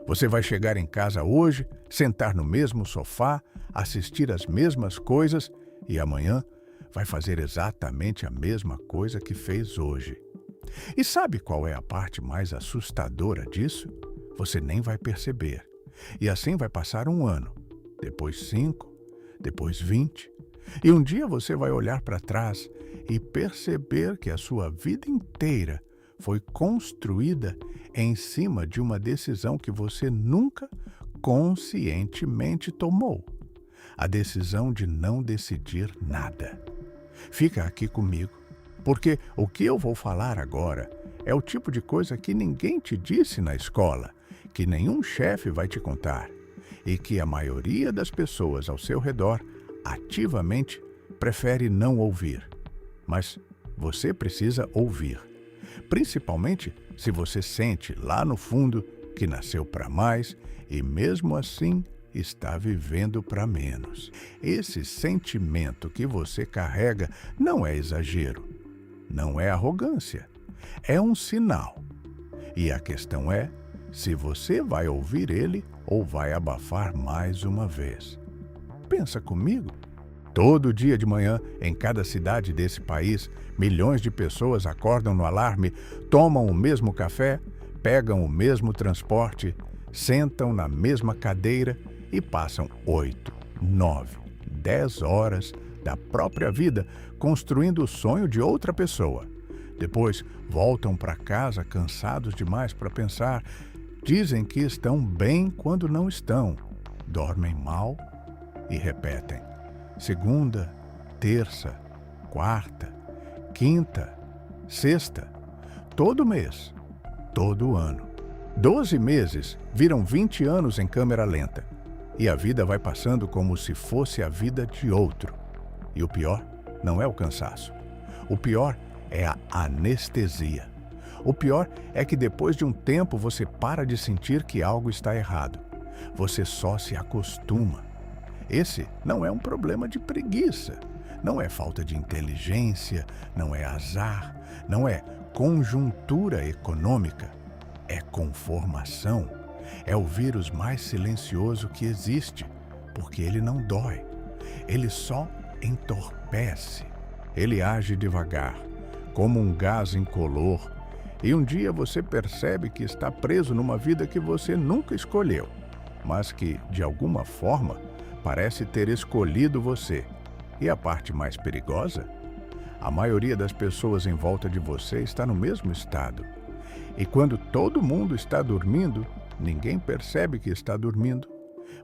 Você vai chegar em casa hoje, sentar no mesmo sofá, assistir às mesmas coisas e amanhã vai fazer exatamente a mesma coisa que fez hoje. E sabe qual é a parte mais assustadora disso? Você nem vai perceber. E assim vai passar um ano, depois 5, depois 20. E um dia você vai olhar para trás e perceber que a sua vida inteira foi construída em cima de uma decisão que você nunca conscientemente tomou. A decisão de não decidir nada. Fica aqui comigo, porque o que eu vou falar agora é o tipo de coisa que ninguém te disse na escola, que nenhum chefe vai te contar, e que a maioria das pessoas ao seu redor ativamente prefere não ouvir. Mas você precisa ouvir, principalmente se você sente lá no fundo que nasceu para mais e mesmo assim está vivendo para menos. Esse sentimento que você carrega não é exagero, não é arrogância, é um sinal. E a questão é se você vai ouvir ele ou vai abafar mais uma vez. Pensa comigo. Todo dia de manhã, em cada cidade desse país, milhões de pessoas acordam no alarme, tomam o mesmo café, pegam o mesmo transporte, sentam na mesma cadeira e passam 8, 9, 10 horas da própria vida construindo o sonho de outra pessoa. Depois voltam para casa cansados demais para pensar, dizem que estão bem quando não estão, dormem mal e repetem. Segunda, terça, quarta, quinta, sexta, todo mês, todo ano. 12 meses viram 20 anos em câmera lenta. E a vida vai passando como se fosse a vida de outro. E o pior não é o cansaço. O pior é a anestesia. O pior é que depois de um tempo você para de sentir que algo está errado. Você só se acostuma. Esse não é um problema de preguiça. Não é falta de inteligência, não é azar, não é conjuntura econômica. É conformação. É o vírus mais silencioso que existe, porque ele não dói. Ele só entorpece. Ele age devagar, como um gás incolor, e um dia você percebe que está preso numa vida que você nunca escolheu, mas que, de alguma forma, parece ter escolhido você. E a parte mais perigosa? A maioria das pessoas em volta de você está no mesmo estado. E quando todo mundo está dormindo, ninguém percebe que está dormindo.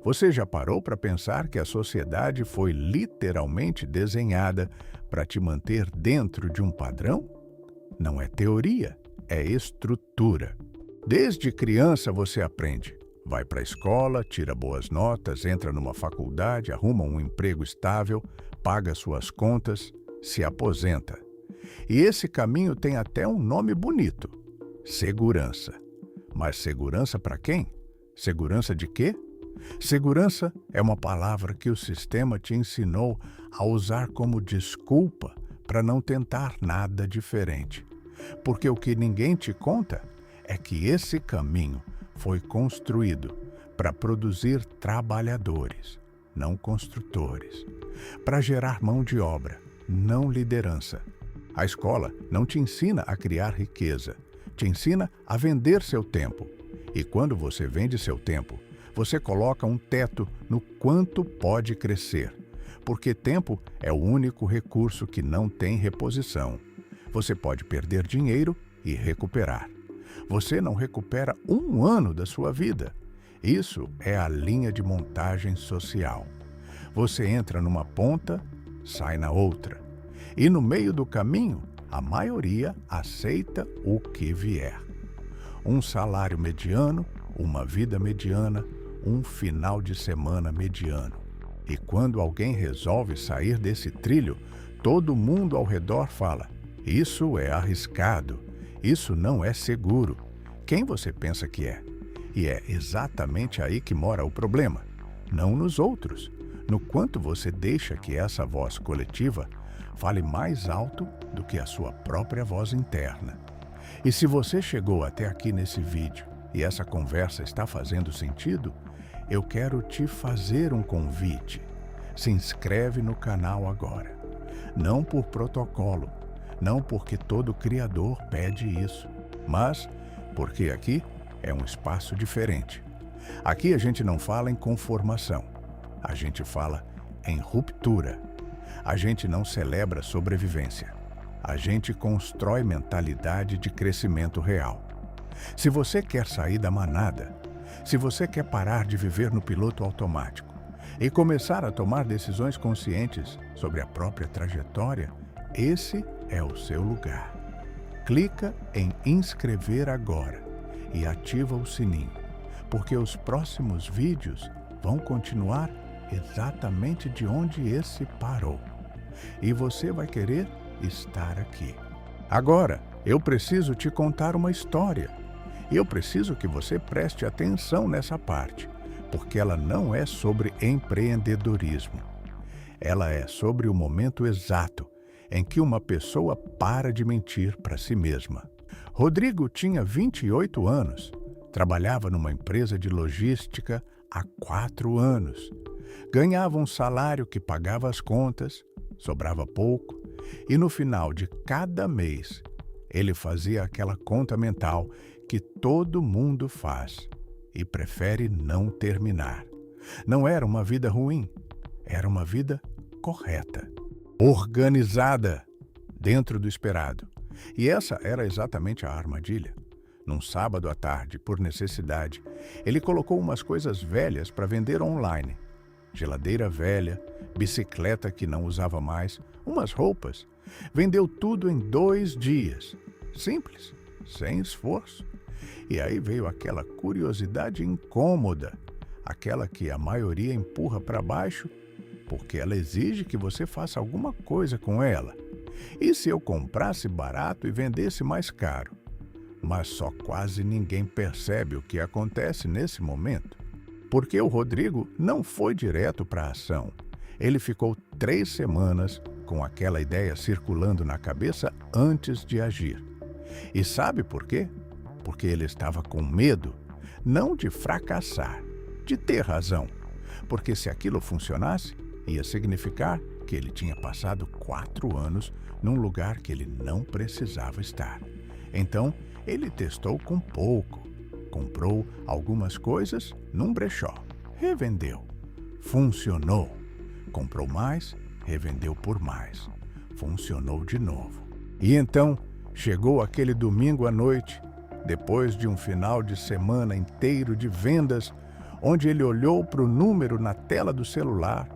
Você já parou para pensar que a sociedade foi literalmente desenhada para te manter dentro de um padrão? Não é teoria, é estrutura. Desde criança você aprende. Vai para a escola, tira boas notas, entra numa faculdade, arruma um emprego estável, paga suas contas, se aposenta. E esse caminho tem até um nome bonito: segurança. Mas segurança para quem? Segurança de quê? Segurança é uma palavra que o sistema te ensinou a usar como desculpa para não tentar nada diferente. Porque o que ninguém te conta é que esse caminho foi construído para produzir trabalhadores, não construtores, para gerar mão de obra, não liderança. A escola não te ensina a criar riqueza, te ensina a vender seu tempo. E quando você vende seu tempo, você coloca um teto no quanto pode crescer, porque tempo é o único recurso que não tem reposição. Você pode perder dinheiro e recuperar. Você não recupera um ano da sua vida. Isso é a linha de montagem social. Você entra numa ponta, sai na outra. E no meio do caminho, a maioria aceita o que vier. Um salário mediano, uma vida mediana, um final de semana mediano. E quando alguém resolve sair desse trilho, todo mundo ao redor fala: isso é arriscado, isso não é seguro. Quem você pensa que é? E é exatamente aí que mora o problema, não nos outros, no quanto você deixa que essa voz coletiva fale mais alto do que a sua própria voz interna. E se você chegou até aqui nesse vídeo e essa conversa está fazendo sentido, eu quero te fazer um convite. Se inscreve no canal agora. Não por protocolo, não porque todo criador pede isso, mas porque aqui é um espaço diferente. Aqui a gente não fala em conformação, a gente fala em ruptura. A gente não celebra sobrevivência, a gente constrói mentalidade de crescimento real. Se você quer sair da manada, se você quer parar de viver no piloto automático e começar a tomar decisões conscientes sobre a própria trajetória, esse é o seu lugar. Clica em inscrever agora e ativa o sininho, porque os próximos vídeos vão continuar exatamente de onde esse parou. E você vai querer estar aqui. Agora, eu preciso te contar uma história. E eu preciso que você preste atenção nessa parte, porque ela não é sobre empreendedorismo. Ela é sobre o momento exato em que uma pessoa para de mentir para si mesma. Rodrigo tinha 28 anos, trabalhava numa empresa de logística há 4 anos. Ganhava um salário que pagava as contas, sobrava pouco, e no final de cada mês ele fazia aquela conta mental que todo mundo faz e prefere não terminar. Não era uma vida ruim, era uma vida correta, organizada, dentro do esperado. E essa era exatamente a armadilha. Num sábado à tarde, por necessidade, ele colocou umas coisas velhas para vender online. Geladeira velha, bicicleta que não usava mais, umas roupas. Vendeu tudo em 2 dias. Simples, sem esforço. E aí veio aquela curiosidade incômoda, aquela que a maioria empurra para baixo, porque ela exige que você faça alguma coisa com ela. E se eu comprasse barato e vendesse mais caro? Mas só quase ninguém percebe o que acontece nesse momento. Porque o Rodrigo não foi direto para a ação. Ele ficou 3 semanas com aquela ideia circulando na cabeça antes de agir. E sabe por quê? Porque ele estava com medo, não de fracassar, de ter razão. Porque se aquilo funcionasse, ia significar que ele tinha passado 4 anos num lugar que ele não precisava estar. Então, ele testou com pouco. Comprou algumas coisas num brechó, revendeu. Funcionou. Comprou mais, revendeu por mais. Funcionou de novo. E então, chegou aquele domingo à noite, depois de um final de semana inteiro de vendas, onde ele olhou para o número na tela do celular,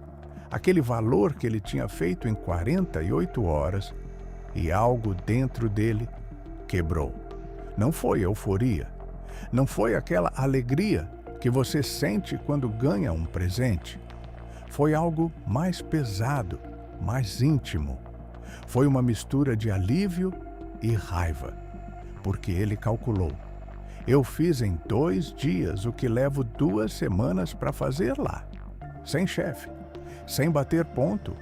aquele valor que ele tinha feito em 48 horas, e algo dentro dele quebrou. Não foi euforia, não foi aquela alegria que você sente quando ganha um presente. Foi algo mais pesado, mais íntimo. Foi uma mistura de alívio e raiva, porque ele calculou. Eu fiz em 2 dias o que levo 2 semanas para fazer lá, sem chefe, sem bater ponto,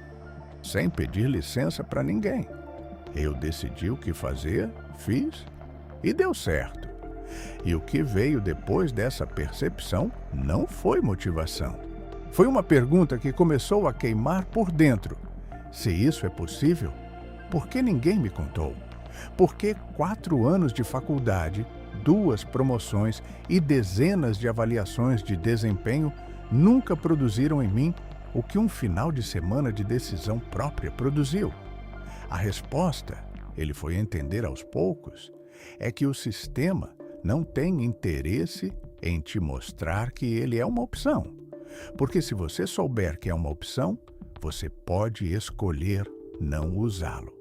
sem pedir licença para ninguém. Eu decidi o que fazer, fiz e deu certo. E o que veio depois dessa percepção não foi motivação. Foi uma pergunta que começou a queimar por dentro. Se isso é possível, por que ninguém me contou? Por que 4 anos de faculdade, 2 promoções e dezenas de avaliações de desempenho nunca produziram em mim o que um final de semana de decisão própria produziu? A resposta, ele foi entender aos poucos, é que o sistema não tem interesse em te mostrar que ele é uma opção. Porque se você souber que é uma opção, você pode escolher não usá-lo.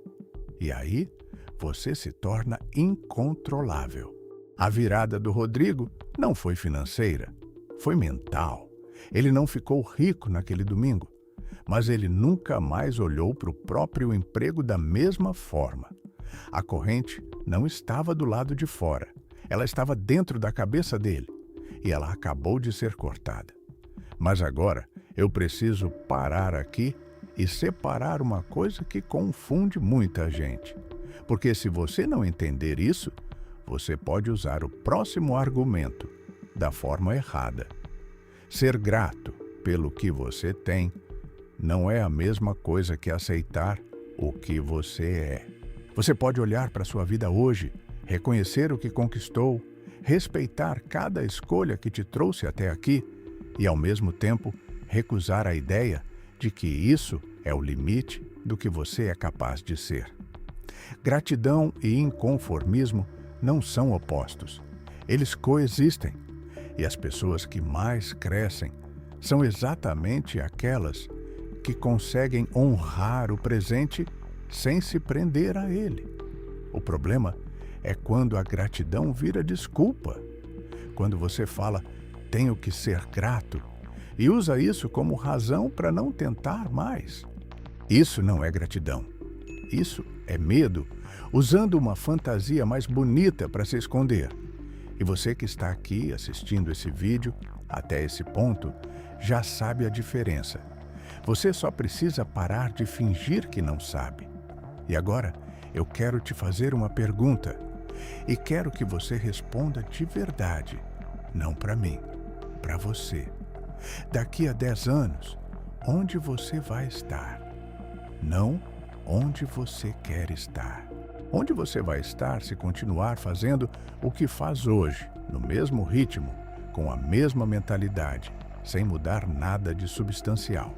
E aí, você se torna incontrolável. A virada do Rodrigo não foi financeira, foi mental. Ele não ficou rico naquele domingo, mas ele nunca mais olhou para o próprio emprego da mesma forma. A corrente não estava do lado de fora, ela estava dentro da cabeça dele e ela acabou de ser cortada. Mas agora eu preciso parar aqui e separar uma coisa que confunde muita gente. Porque se você não entender isso, você pode usar o próximo argumento da forma errada. Ser grato pelo que você tem não é a mesma coisa que aceitar o que você é. Você pode olhar para a sua vida hoje, reconhecer o que conquistou, respeitar cada escolha que te trouxe até aqui e, ao mesmo tempo, recusar a ideia de que isso é o limite do que você é capaz de ser. Gratidão e inconformismo não são opostos. Eles coexistem. E as pessoas que mais crescem são exatamente aquelas que conseguem honrar o presente sem se prender a ele. O problema é quando a gratidão vira desculpa. Quando você fala, tenho que ser grato, e usa isso como razão para não tentar mais. Isso não é gratidão. Isso é medo, usando uma fantasia mais bonita para se esconder. E você que está aqui assistindo esse vídeo, até esse ponto, já sabe a diferença. Você só precisa parar de fingir que não sabe. E agora, eu quero te fazer uma pergunta. E quero que você responda de verdade. Não para mim, para você. Daqui a 10 anos, onde você vai estar? Não onde você quer estar. Onde você vai estar se continuar fazendo o que faz hoje, no mesmo ritmo, com a mesma mentalidade, sem mudar nada de substancial?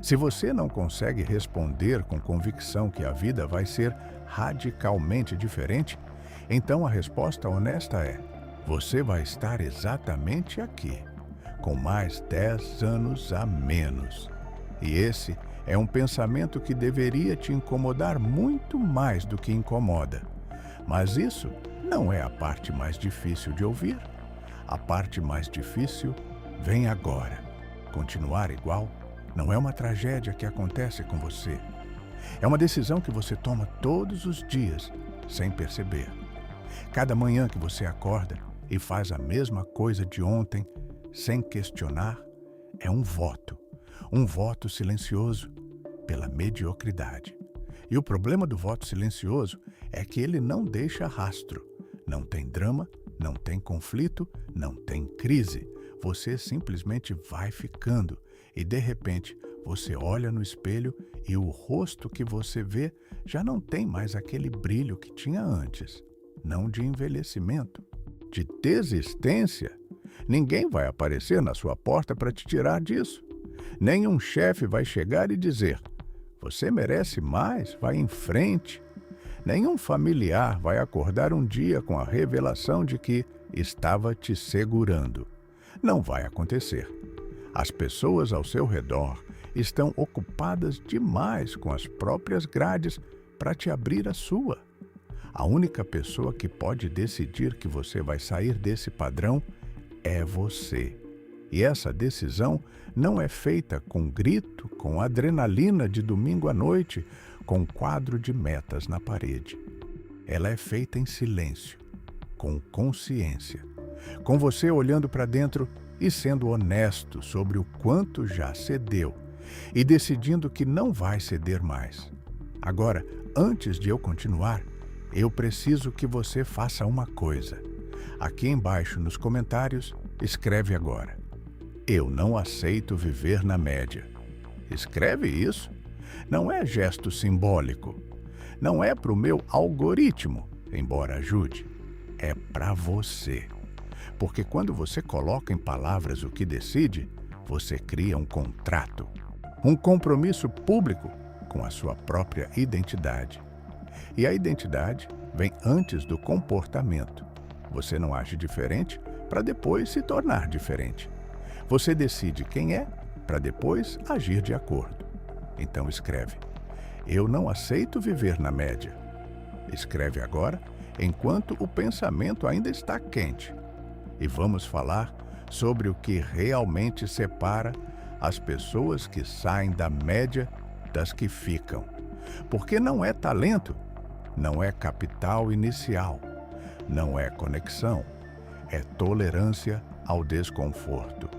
Se você não consegue responder com convicção que a vida vai ser radicalmente diferente, então a resposta honesta é: você vai estar exatamente aqui, com mais 10 anos a menos. E esse é um pensamento que deveria te incomodar muito mais do que incomoda. Mas isso não é a parte mais difícil de ouvir. A parte mais difícil vem agora. Continuar igual não é uma tragédia que acontece com você. É uma decisão que você toma todos os dias, sem perceber. Cada manhã que você acorda e faz a mesma coisa de ontem, sem questionar, é um voto silencioso pela mediocridade. E o problema do voto silencioso é que ele não deixa rastro. Não tem drama, não tem conflito, não tem crise. Você simplesmente vai ficando e, de repente, você olha no espelho e o rosto que você vê já não tem mais aquele brilho que tinha antes. Não de envelhecimento, de desistência. Ninguém vai aparecer na sua porta para te tirar disso. Nenhum chefe vai chegar e dizer: você merece mais, vai em frente. Nenhum familiar vai acordar um dia com a revelação de que estava te segurando. Não vai acontecer. As pessoas ao seu redor estão ocupadas demais com as próprias grades para te abrir a sua. A única pessoa que pode decidir que você vai sair desse padrão é você. E essa decisão não é feita com grito, com adrenalina de domingo à noite, com quadro de metas na parede. Ela é feita em silêncio, com consciência, com você olhando para dentro e sendo honesto sobre o quanto já cedeu e decidindo que não vai ceder mais. Agora, antes de eu continuar, eu preciso que você faça uma coisa. Aqui embaixo nos comentários, escreve agora: eu não aceito viver na média. Escreve isso. Não é gesto simbólico. Não é para o meu algoritmo, embora ajude. É para você. Porque quando você coloca em palavras o que decide, você cria um contrato, um compromisso público com a sua própria identidade. E a identidade vem antes do comportamento. Você não age diferente para depois se tornar diferente. Você decide quem é para depois agir de acordo. Então escreve: eu não aceito viver na média. Escreve agora, enquanto o pensamento ainda está quente. E vamos falar sobre o que realmente separa as pessoas que saem da média das que ficam. Porque não é talento, não é capital inicial, não é conexão, é tolerância ao desconforto.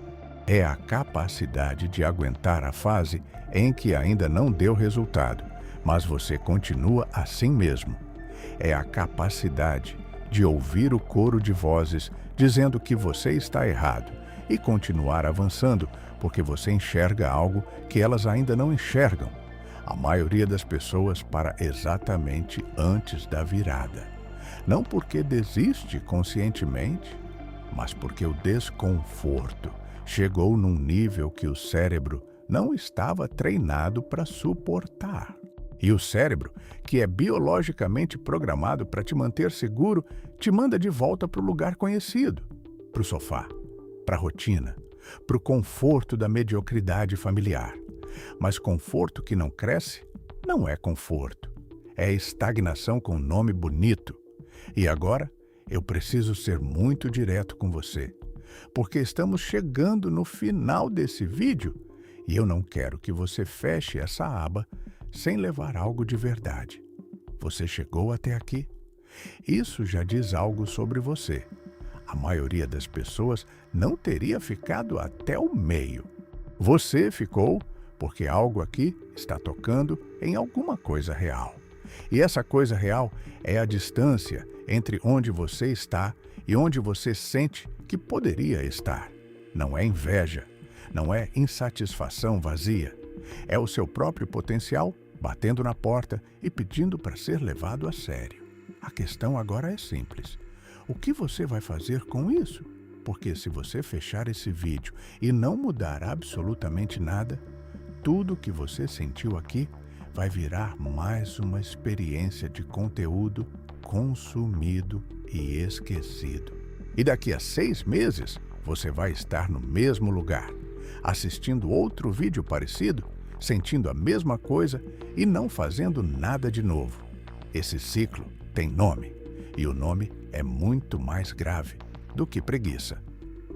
É a capacidade de aguentar a fase em que ainda não deu resultado, mas você continua assim mesmo. É a capacidade de ouvir o coro de vozes dizendo que você está errado e continuar avançando porque você enxerga algo que elas ainda não enxergam. A maioria das pessoas para exatamente antes da virada. Não porque desiste conscientemente, mas porque o desconforto chegou num nível que o cérebro não estava treinado para suportar. E o cérebro, que é biologicamente programado para te manter seguro, te manda de volta para o lugar conhecido, para o sofá, para a rotina, para o conforto da mediocridade familiar. Mas conforto que não cresce não é conforto, é estagnação com nome bonito. E agora eu preciso ser muito direto com você, porque estamos chegando no final desse vídeo e eu não quero que você feche essa aba sem levar algo de verdade. Você chegou até aqui? Isso já diz algo sobre você. A maioria das pessoas não teria ficado até o meio. Você ficou porque algo aqui está tocando em alguma coisa real. E essa coisa real é a distância entre onde você está e onde você sente que poderia estar. Não é inveja, não é insatisfação vazia. É o seu próprio potencial batendo na porta e pedindo para ser levado a sério. A questão agora é simples. O que você vai fazer com isso? Porque se você fechar esse vídeo e não mudar absolutamente nada, tudo que você sentiu aqui vai virar mais uma experiência de conteúdo consumido e esquecido. E daqui a 6 meses, você vai estar no mesmo lugar, assistindo outro vídeo parecido, sentindo a mesma coisa e não fazendo nada de novo. Esse ciclo tem nome, e o nome é muito mais grave do que preguiça.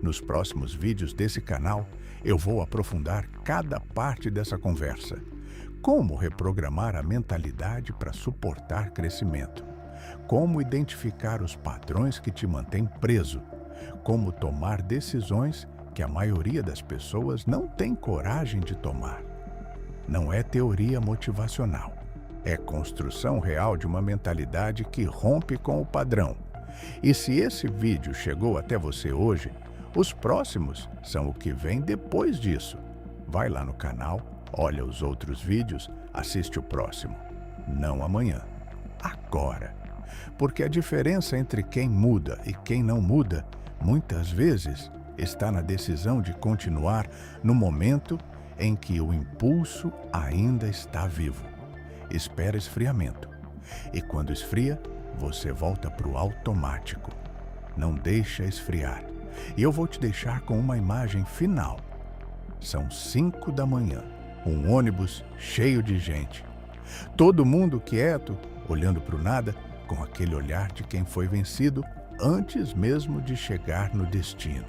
Nos próximos vídeos desse canal, eu vou aprofundar cada parte dessa conversa. Como reprogramar a mentalidade para suportar crescimento. Como identificar os padrões que te mantêm preso. Como tomar decisões que a maioria das pessoas não tem coragem de tomar. Não é teoria motivacional. É construção real de uma mentalidade que rompe com o padrão. E se esse vídeo chegou até você hoje, os próximos são o que vem depois disso. Vai lá no canal, olha os outros vídeos, assiste o próximo. Não amanhã, agora. Porque a diferença entre quem muda e quem não muda, muitas vezes, está na decisão de continuar no momento em que o impulso ainda está vivo. Espera esfriamento. E quando esfria, você volta para o automático. Não deixa esfriar. E eu vou te deixar com uma imagem final. São 5 da manhã, um ônibus cheio de gente. Todo mundo quieto, olhando para o nada, com aquele olhar de quem foi vencido antes mesmo de chegar no destino.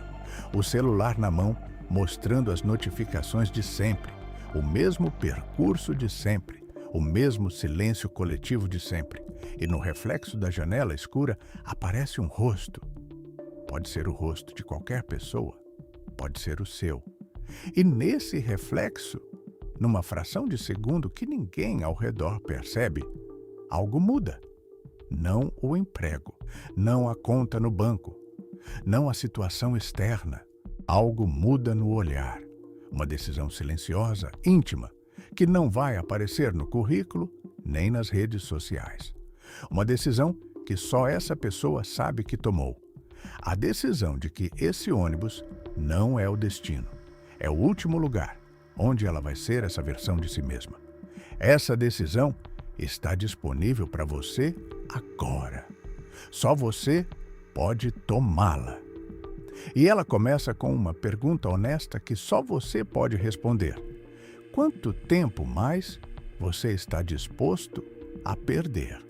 O celular na mão, mostrando as notificações de sempre, o mesmo percurso de sempre, o mesmo silêncio coletivo de sempre. E no reflexo da janela escura aparece um rosto. Pode ser o rosto de qualquer pessoa, pode ser o seu. E nesse reflexo, numa fração de segundo que ninguém ao redor percebe, algo muda. Não o emprego, não a conta no banco, não a situação externa. Algo muda no olhar. Uma decisão silenciosa, íntima, que não vai aparecer no currículo nem nas redes sociais. Uma decisão que só essa pessoa sabe que tomou. A decisão de que esse ônibus não é o destino. É o último lugar onde ela vai ser essa versão de si mesma. Essa decisão está disponível para você agora. Só você pode tomá-la. E ela começa com uma pergunta honesta que só você pode responder. Quanto tempo mais você está disposto a perder?